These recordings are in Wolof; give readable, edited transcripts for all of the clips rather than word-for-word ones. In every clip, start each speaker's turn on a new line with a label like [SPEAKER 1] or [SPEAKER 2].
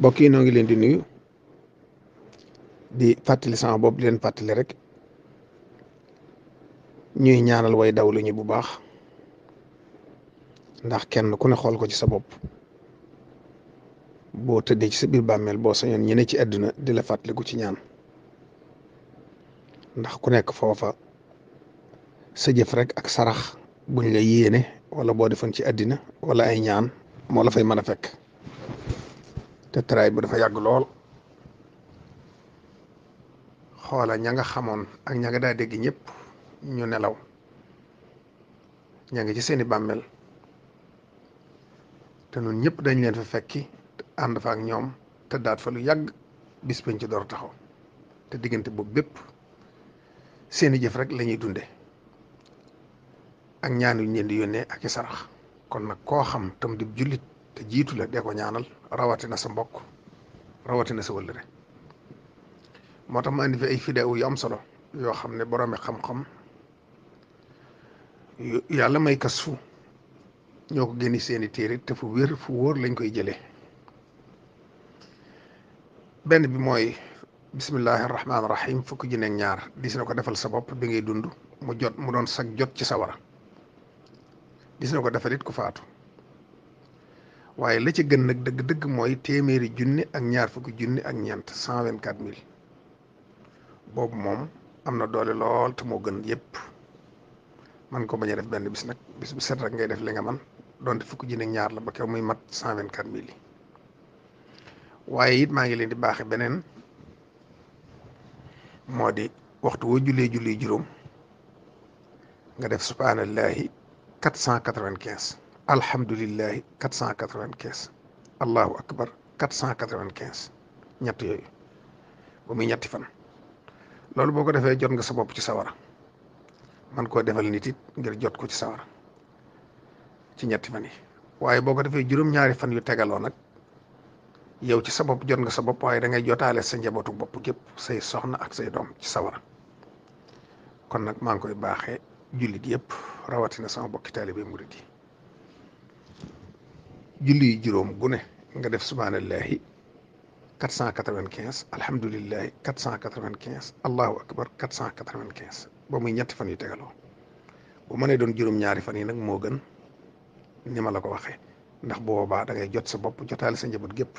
[SPEAKER 1] mbokk yi noo ngi leen di nuyu di fàttali sama bopp di leen fàttali rek ñuy ñaanal way daw ñu bu baax ndax kenn ku ne xool ko ci sa bopp boo tëddee ci sa biir bàmmeel boo sañoon ñi ne ci àdduna di la fàttaliku ci ñaan ndax ku nekk foofa sa jëf rek ak sarax buñ la yéene wala boo defoon ci àddina wala ay ñaan moo la fay mën a fekk te teraay bu dafa yàgg lool. xoola ña nga xamoon ak ña nga daa dégg ñëpp ñu nelaw ña ngi ci seeni bàmmeel te nun ñëpp dañ leen fa fekki ànd fa ak ñoom te daat fa lu yàgg bis bañ ci door taxaw te diggante boobu bépp seeni jëf rek la ñuy dunde ak ñaan yu ñu leen di yónnee ak i sarax kon nag koo xam tam di jullit te jiitu la dee ko ñaanal rawatina sa mbokk rawatina sa wëllëre moo tax ma indi fi ay vidéo yu am solo yoo xam ne boroomi xam-xam yàlla may kas fu ñoo ko génni seeni téere te fu wér fu wóor lañ koy jëlee benn bi mooy bismillahi rahmaani rahim fukki junne ak ñaar dis na ko defal sa bopp bi ngay dund mu doon sag jot ci sawara dis na ko defal it ku faatu waaye la ci gën nag dëgg-dëgg mooy téeméeri junne ak ñaar fukki junne ak ñeent 124 000 boobu moom am na doole lool te moo gën yëpp man ko bañ a def benn bis nag bis bu set rek ngay def li nga man donte fukki junne ak ñaar la ba kew muy mat 124 000 yi waaye it maa ngi leen di baaxe beneen moo di waxtu woo julli juróom nga def subhanallahi 495 alhamdulillahi 495 allahu akbar 495 ñett yooyu ba muy ñetti fan loolu boo ko defee jot nga sa bopp ci sawara man koo defal nit it ngir jot ko ci sawara ci ñetti fan yi waaye boo ko defee juróom-ñaari fan yu tegaloo nag yow ci sa bopp jot nga sa bopp waaye da ngay jotaale sa njabootu bopp gépp say soxna ak say doom ci sawara kon nag maa ngi koy baaxee jullit yëpp rawatina sama bokki taalibe murid yi julli juróom gu ne nga def subhanallahi 495 alhamdulillahi 495 allahu akbar 495 ba muy ñetti fan yu tegaloo bu mënee doon juróom-ñaari fan yi nag moo gën ni ma la ko waxee ndax boobaa da ngay jot sa bopp jotaale sa njaboot gépp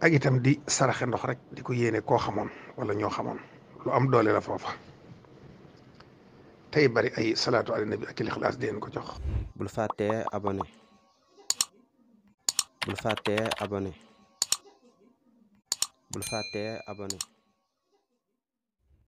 [SPEAKER 1] ak itam di saraxe ndox rek di ko yéene koo xamoon wala ñoo xamoon lu am doole la foofa tey bari ay salaatu ala nabi ak Ixlaas di leen ko jox.
[SPEAKER 2] bul fàttee abonné bul fàttee abonné bul fàttee abonné